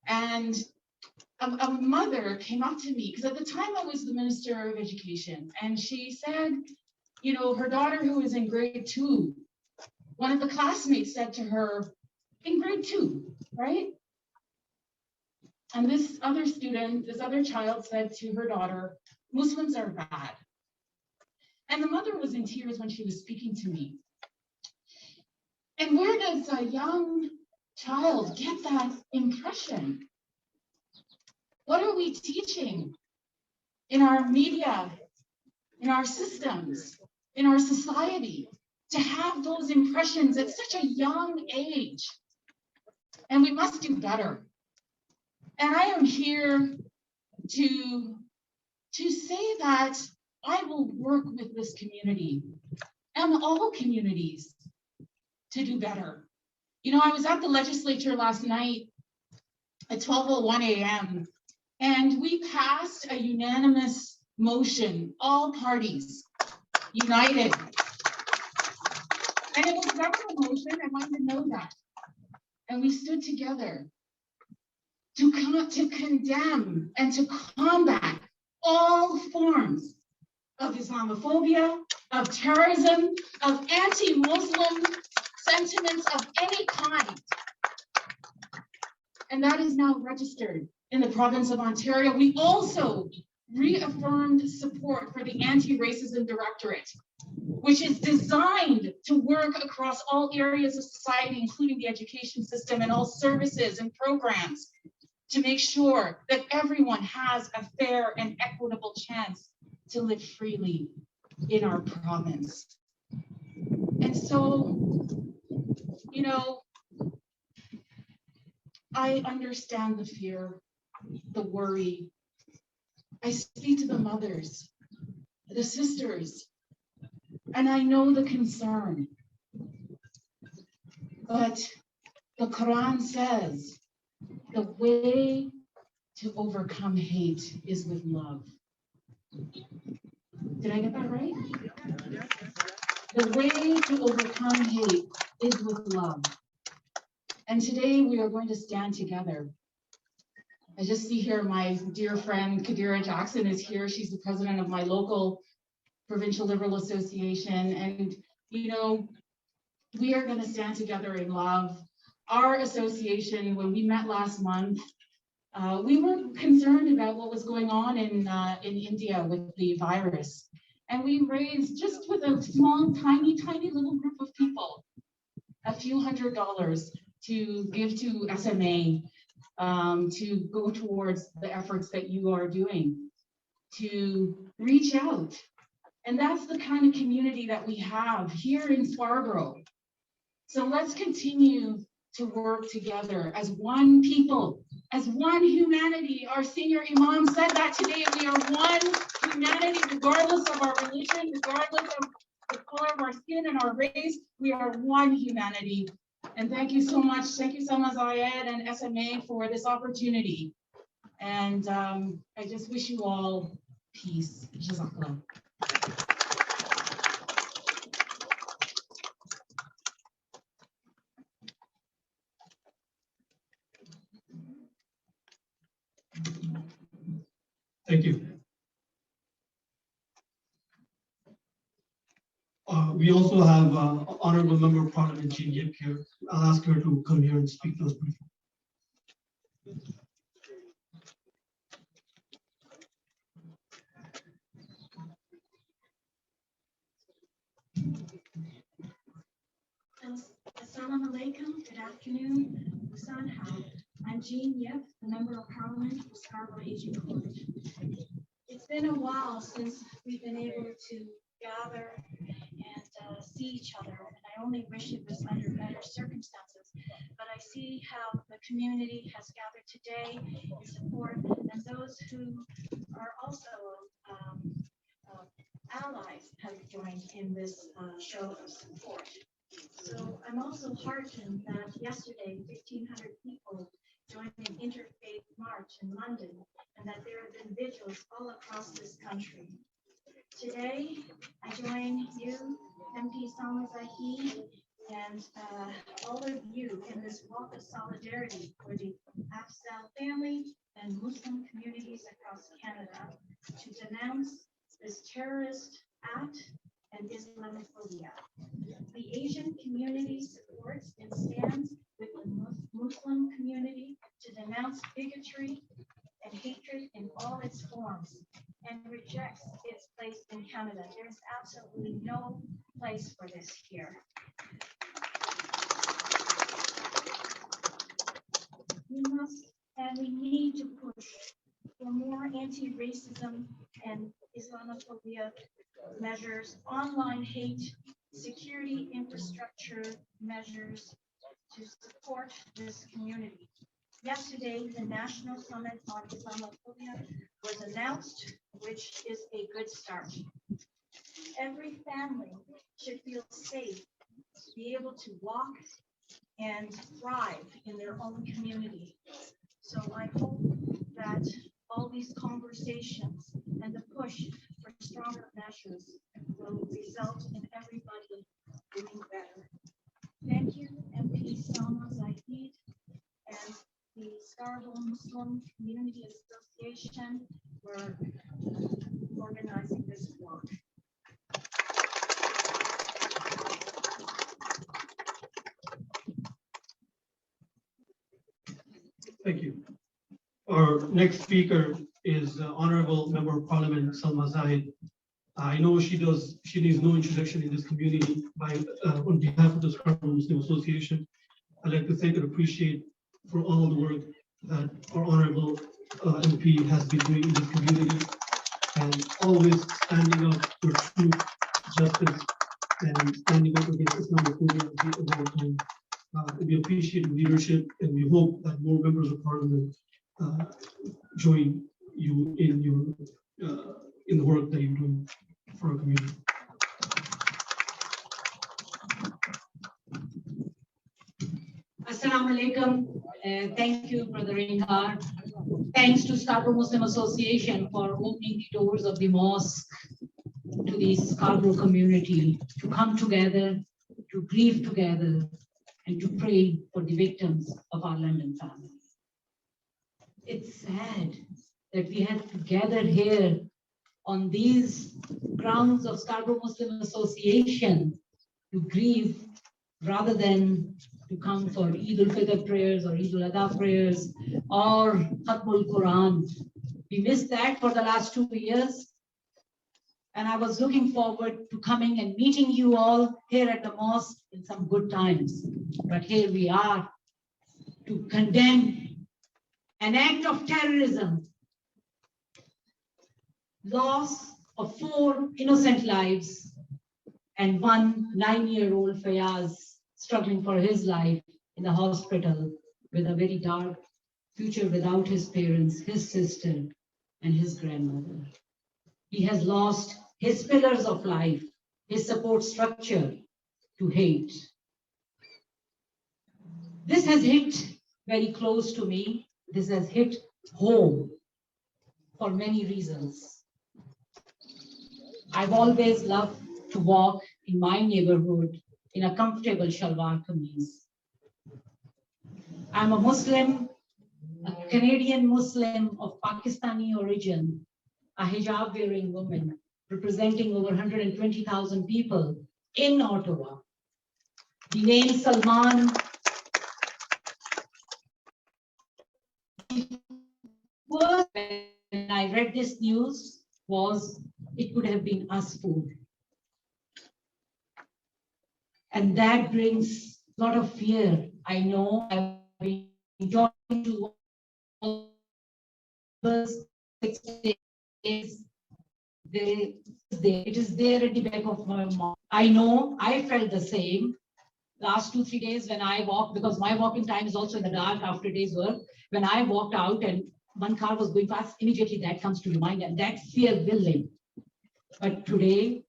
And a mother came up to me, because at the time I was the Minister of Education, and she said, her daughter who was in grade 2, one of the classmates said to her, in grade 2, right? And this other child said to her daughter, Muslims are bad. And the mother was in tears when she was speaking to me. And where does a young child get that impression? What are we teaching in our media, in our systems, in our society, to have those impressions at such a young age? And we must do better. And I am here to say that I will work with this community and all communities to do better. You know, I was at the legislature last night at 12:01 a.m. and we passed a unanimous motion, all parties united. And it was never a motion, I want you to know that. And we stood together to condemn and to combat all forms of Islamophobia, of terrorism, of anti-Muslim sentiments of any kind. And that is now registered in the province of Ontario. We also reaffirmed support for the Anti-Racism Directorate, which is designed to work across all areas of society, including the education system and all services and programs, to make sure that everyone has a fair and equitable chance to live freely in our province. And so, you know, I understand the fear, the worry. I speak to the mothers, the sisters, and I know the concern. But the Quran says the way to overcome hate is with love. Did I get that right? The way to overcome hate is with love. And today we are going to stand together. I just see here my dear friend Kadira Jackson is here. She's the president of my local Provincial Liberal Association. And, you know, we are going to stand together in love. Our association, when we met last month, we were concerned about what was going on in India with the virus. And we raised, just with a small, tiny little group of people, a few $100s to give to SMA, to go towards the efforts that you are doing, to reach out. And that's the kind of community that we have here in Scarborough. So let's continue to work together as one people, as one humanity. Our senior imam said that today. We are one humanity, regardless of our religion, regardless of the color of our skin and our race. We are one humanity. And thank you so much. Thank you, Salma Zayed and SMA, for this opportunity. And I just wish you all peace. Jazakallah. Thank you. We also have Honorable Member of Parliament Jame here. I'll ask her to come here and speak to us briefly. Assalamu alaikum, good afternoon. Usan How. I'm Jean Yip, the Member of Parliament for Scarborough Aging Court. It's been a while since we've been able to gather and see each other, and I only wish it was under better circumstances. But I see how the community has gathered today in support, and those who are also allies have joined in this show of support. So I'm also heartened that yesterday 1,500 people joined an Interfaith march in London, and that there have been vigils all across this country. Today, I join you, MP Salma Zayed, and all of you in this walk of solidarity for the Afzal family and Muslim communities across Canada to denounce this terrorist act and Islamophobia. The Asian community supports and stands with the Muslim community to denounce bigotry and hatred in all its forms, and rejects its place in Canada. There's absolutely no place for this here. We must and we need to push for more anti-racism and Islamophobia measures, online hate, security infrastructure measures to support this community. Yesterday, the National Summit on Islamophobia was announced, which is a good start. Every family should feel safe, be able to walk and thrive in their own community. So I hope that all these conversations and the push for stronger measures will result in everybody doing better. Thank you, MP Salma Zahid and the Scarborough Muslim Community Association for organizing this work. Thank you. Our next speaker is Honorable Member of Parliament Salma Zahid. I know she needs no introduction in this community. On behalf of the Scarborough Muslim Association, I'd like to thank and appreciate for all the work that our Honorable MP has been doing in this community and always standing up for truth, justice, and standing up against Islamophobia at all times. We appreciate your leadership, and we hope that more members of Parliament join you in the work that you're doing for our community. Assalamu alaikum. Thank you, Brother Ringhard. Thanks to Scarborough Muslim Association for opening the doors of the mosque to the Scarborough community to come together, to grieve together, and to pray for the victims of our London family. It's sad that we have to gather here on these grounds of Scarborough Muslim Association to grieve rather than to come for Eid al-Fitr prayers or Eid al-Adha prayers or Khatmul Quran. We missed that for the last 2 years. And I was looking forward to coming and meeting you all here at the mosque in some good times. But here we are to condemn an act of terrorism, loss of 4 innocent lives, and 1 9-year-old Fayaz struggling for his life in the hospital with a very dark future without his parents, his sister, and his grandmother. He has lost his pillars of life, his support structure to hate. This has hit very close to me. This has hit home for many reasons. I've always loved to walk in my neighborhood in a comfortable shalwar kameez. I'm a Muslim, a Canadian Muslim of Pakistani origin, a hijab-wearing woman representing over 120,000 people in Ottawa. The name Salman when I read this news was it could have been us food. And that brings a lot of fear. I know I've been talking to others. It is there at the back of my mind. I know I felt the same last 2-3 days when I walked, because my walking time is also in the dark after day's work. When I walked out and one car was going past, immediately that comes to mind, and that fear will live. But today,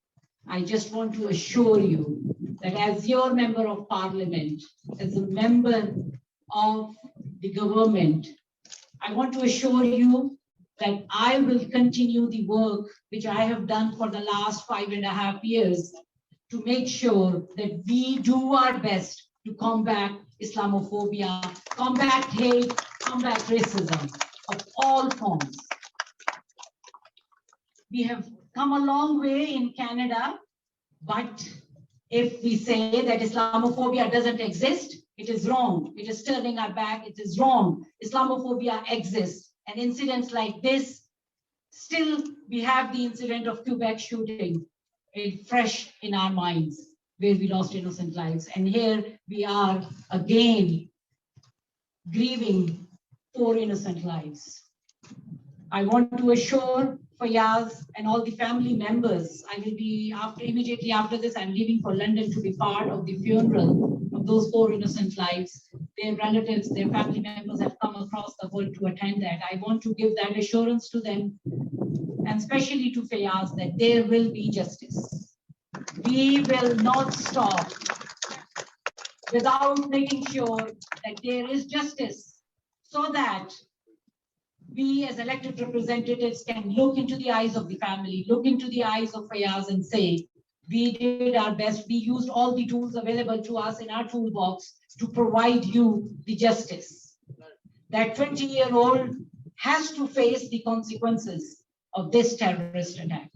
I just want to assure you that as your member of parliament, as a member of the government, I want to assure you that I will continue the work which I have done for the last 5.5 years to make sure that we do our best to combat Islamophobia, combat hate, combat racism of all forms. We have come a long way in Canada, but if we say that Islamophobia doesn't exist, it is wrong. It is turning our back. It is wrong. Islamophobia exists. And incidents like this Still, we have the incident of Quebec shooting fresh in our minds, where we lost innocent lives. And here we are again grieving 4 innocent lives. I want to assure Fayaz and all the family members, I will be immediately after this, I'm leaving for London to be part of the funeral of those 4 innocent lives. Their relatives, their family members have come across the world to attend that. I want to give that assurance to them, and especially to Fayaz, that there will be justice. We will not stop without making sure that there is justice, so that we as elected representatives can look into the eyes of the family, look into the eyes of Fayaz and say, we did our best. We used all the tools available to us in our toolbox to provide you the justice. That 20-year-old has to face the consequences of this terrorist attack.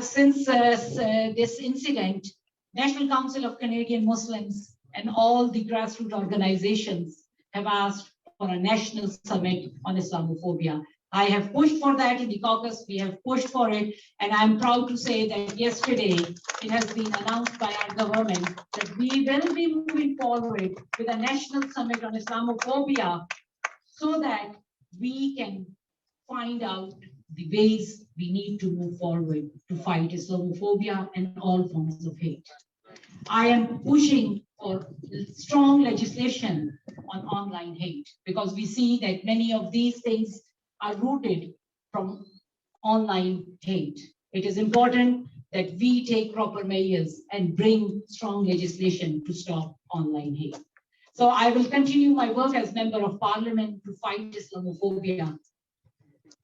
Since this incident, National Council of Canadian Muslims and all the grassroots organizations have asked for a national summit on Islamophobia. I have pushed for that in the caucus. We have pushed for it. And I'm proud to say that yesterday it has been announced by our government that we will be moving forward with a national summit on Islamophobia, so that we can find out the ways we need to move forward to fight Islamophobia and all forms of hate. I am pushing for strong legislation on online hate, because we see that many of these things are rooted from online hate. It is important that we take proper measures and bring strong legislation to stop online hate. So I will continue my work as Member of Parliament to fight Islamophobia,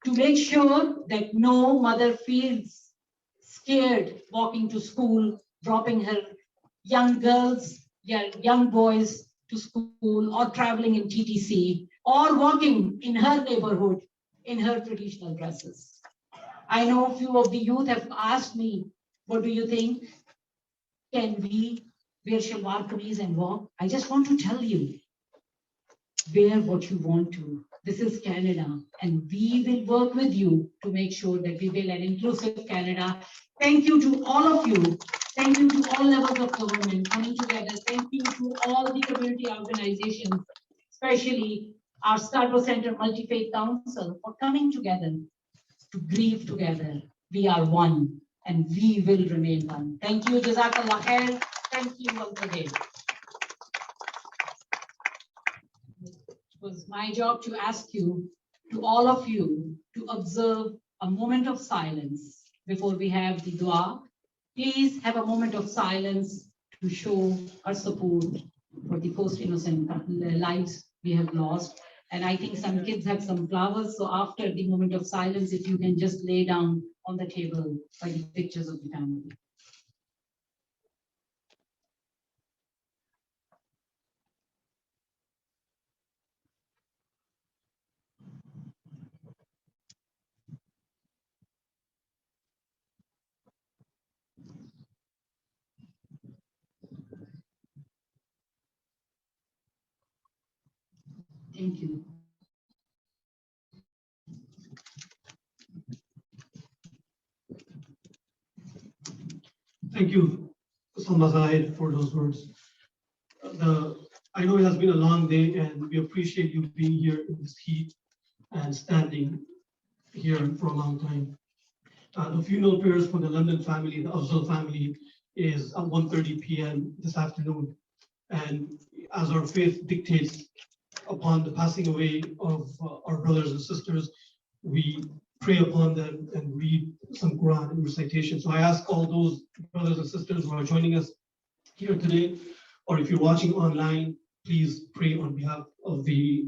to make sure that no mother feels scared walking to school, dropping her young girls, young boys to school, or traveling in TTC, or walking in her neighborhood in her traditional dresses. I know a few of the youth have asked me, what do you think? Can we wear shalwar kameez and walk? I just want to tell you, wear what you want to. This is Canada, and we will work with you to make sure that we build an inclusive Canada. Thank you to all of you. Thank you to all levels of government coming together. Thank you to all the community organizations, especially our Scarborough Center Multi-Faith Council, for coming together to grieve together. We are one, and we will remain one. Thank you. Jazakallah khair. Thank you once again. It was my job to ask you, to all of you, to observe a moment of silence before we have the dua. Please have a moment of silence to show our support for the first innocent lives we have lost. And I think some kids have some flowers. So after the moment of silence, if you can just lay down on the table by the pictures of the family. Thank you. Thank you, Salma Zahid, for those words. I know it has been a long day, and we appreciate you being here in this heat and standing here for a long time. The funeral prayers for the London family, the Afzal family, is at 1:30 p.m. this afternoon. And as our faith dictates, upon the passing away of our brothers and sisters, we pray upon them and read some Quran and recitation. So I ask all those brothers and sisters who are joining us here today, or if you're watching online, please pray on behalf of the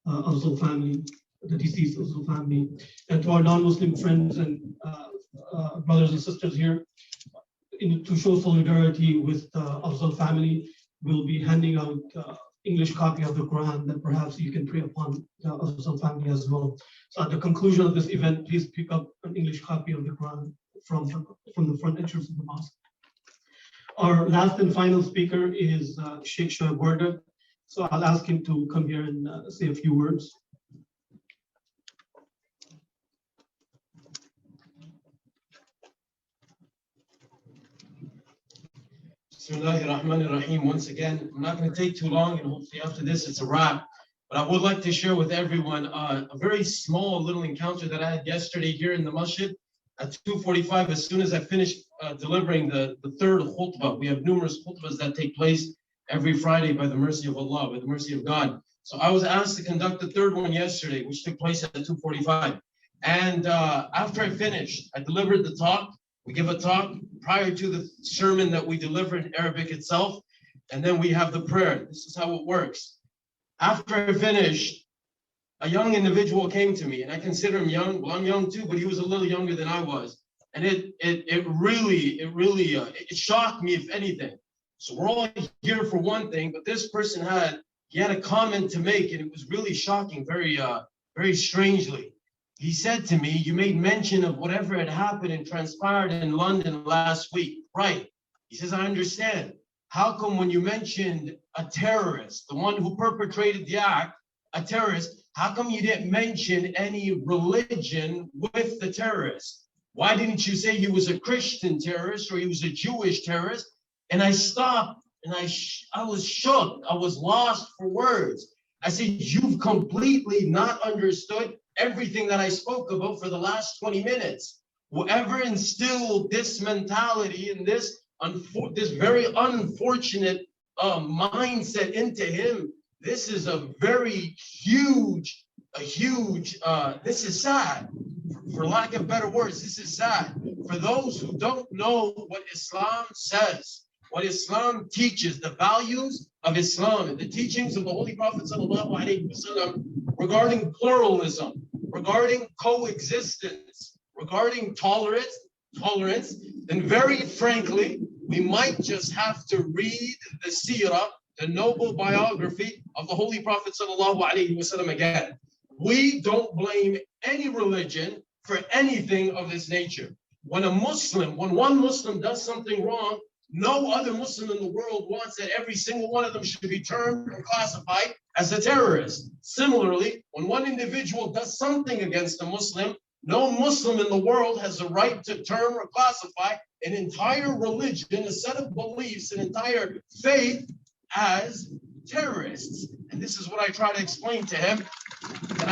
Afzal family, the deceased Afzal family. And to our non-Muslim friends and brothers and sisters here, to show solidarity with the Afzal family, we'll be handing out English copy of the Quran that perhaps you can pray upon the Afzal family as well. So at the conclusion of this event, please pick up an English copy of the Quran from the front entrance of the mosque. Our last and final speaker is Sheikh Shoaib Warda. So I'll ask him to come here and say a few words. Bismillahirrahmanirrahim. Once again, I'm not going to take too long, and hopefully after this it's a wrap. But I would like to share with everyone a very small little encounter that I had yesterday here in the masjid at 2:45. As soon as I finished delivering the third khutbah, we have numerous khutbahs that take place every Friday by the mercy of Allah, by the mercy of God. So I was asked to conduct the third one yesterday, which took place at 2:45. And after I finished, I delivered the talk. We give a talk prior to the sermon that we deliver in Arabic itself, and then we have the prayer. This is how it works. After I finished, a young individual came to me, and I consider him young. Well, I'm young too, but he was a little younger than I was, and it really shocked me, if anything. So we're all here for one thing, but this person had a comment to make, and it was really shocking, very strangely. He said to me, "You made mention of whatever had happened and transpired in London last week." Right. He says, "I understand. How come when you mentioned a terrorist, the one who perpetrated the act, a terrorist, how come you didn't mention any religion with the terrorist? Why didn't you say he was a Christian terrorist or he was a Jewish terrorist?" And I stopped and I was shook. I was lost for words. I said, "You've completely not understood everything that I spoke about for the last 20 minutes. Whoever instilled this mentality and this very unfortunate mindset into him, this is a very huge, this is sad. For lack of better words, this is sad. For those who don't know what Islam says, what Islam teaches, the values of Islam and the teachings of the Holy Prophet ﷺ regarding pluralism, regarding coexistence, regarding tolerance, then very frankly, we might just have to read the seerah, the noble biography of the Holy Prophet ﷺ again. We don't blame any religion for anything of this nature. When one Muslim does something wrong, no other Muslim in the world wants that every single one of them should be termed or classified as a terrorist. Similarly, when one individual does something against a Muslim, no Muslim in the world has the right to term or classify an entire religion, a set of beliefs, an entire faith as terrorists. And this is what I try to explain to him. And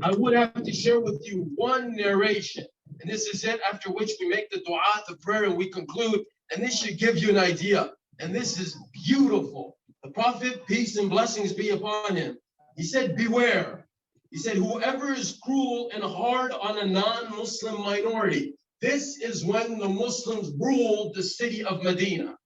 I would have to share with you one narration. And this is it, after which we make the dua, the prayer, and we conclude. And this should give you an idea. And this is beautiful. The Prophet, peace and blessings be upon him, he said, "Beware." He said, "Whoever is cruel and hard on a non-Muslim minority." This is when the Muslims ruled the city of Medina.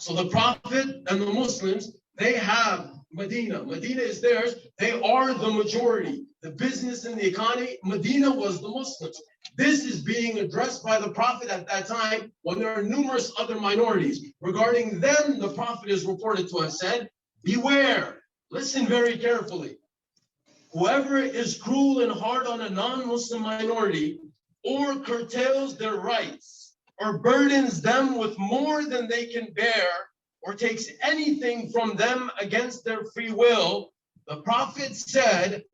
So the Prophet and the Muslims, they have Medina. Medina is theirs. They are the majority. The business and the economy, Medina was the Muslims. This is being addressed by the Prophet at that time when there are numerous other minorities. Regarding them, the Prophet is reported to have said, "Beware." Listen very carefully. "Whoever is cruel and hard on a non-Muslim minority or curtails their rights or burdens them with more than they can bear or takes anything from them against their free will," the Prophet said,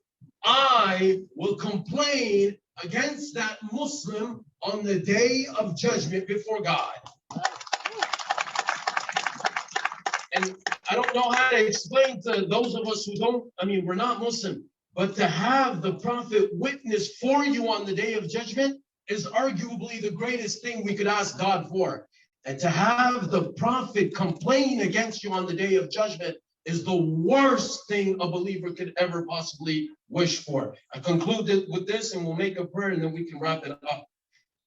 "I will complain against that Muslim on the day of judgment before God." And I don't know how to explain to those of us who we're not Muslim, but to have the Prophet witness for you on the day of judgment is arguably the greatest thing we could ask God for. And to have the Prophet complain against you on the day of judgment is the worst thing a believer could ever possibly wish for. I conclude with this, and we'll make a prayer, and then we can wrap it up.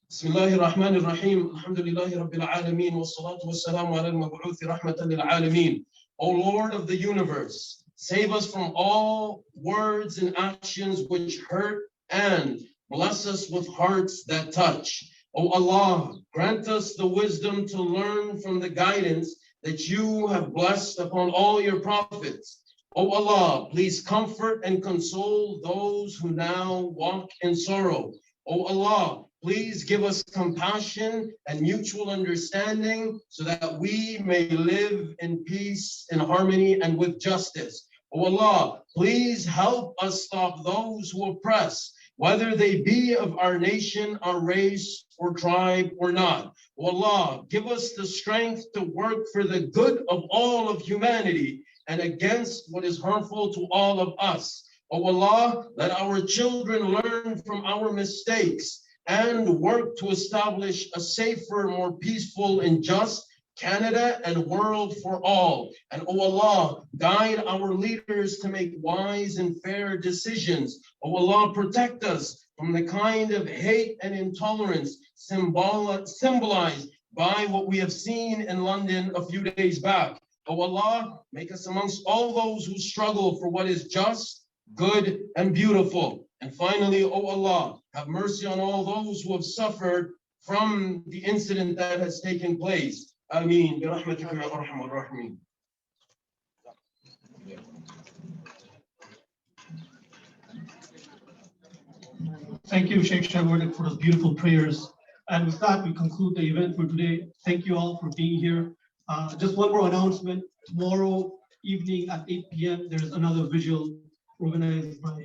Bismillahir Rahmanir Rahim. Alhamdulillahi Rabbil Alameen. Wassalatu wassalamu ala al-mab'uthi rahmatan lil alameen. O Lord of the universe, save us from all words and actions which hurt, and bless us with hearts that touch. O Allah, grant us the wisdom to learn from the guidance that you have blessed upon all your prophets. O Allah, please comfort and console those who now walk in sorrow. O Allah, please give us compassion and mutual understanding so that we may live in peace, in harmony, and with justice. O Allah, please help us stop those who oppress whether they be of our nation, our race, or tribe or not. O Allah, give us the strength to work for the good of all of humanity and against what is harmful to all of us. O Allah, let our children learn from our mistakes and work to establish a safer, more peaceful and just Canada and world for all. And O Allah, guide our leaders to make wise and fair decisions. O Allah, protect us from the kind of hate and intolerance symbolized by what we have seen in London a few days back. O Allah, make us amongst all those who struggle for what is just, good, and beautiful. And finally, O Allah, have mercy on all those who have suffered from the incident that has taken place. Ameen. برحمتك يا أرحم الراحمين. Thank you, Sheikh Shagwardik, for those beautiful prayers. And with that, we conclude the event for today. Thank you all for being here. Just one more announcement. Tomorrow evening at 8 p.m., there's another vigil organized by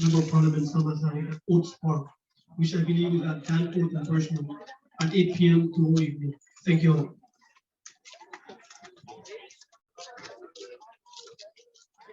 Member of Parliament Salma Zahid at Oats Park, which I believe is at Dancourt and Birchmount at 8 p.m. tomorrow evening. Thank you all.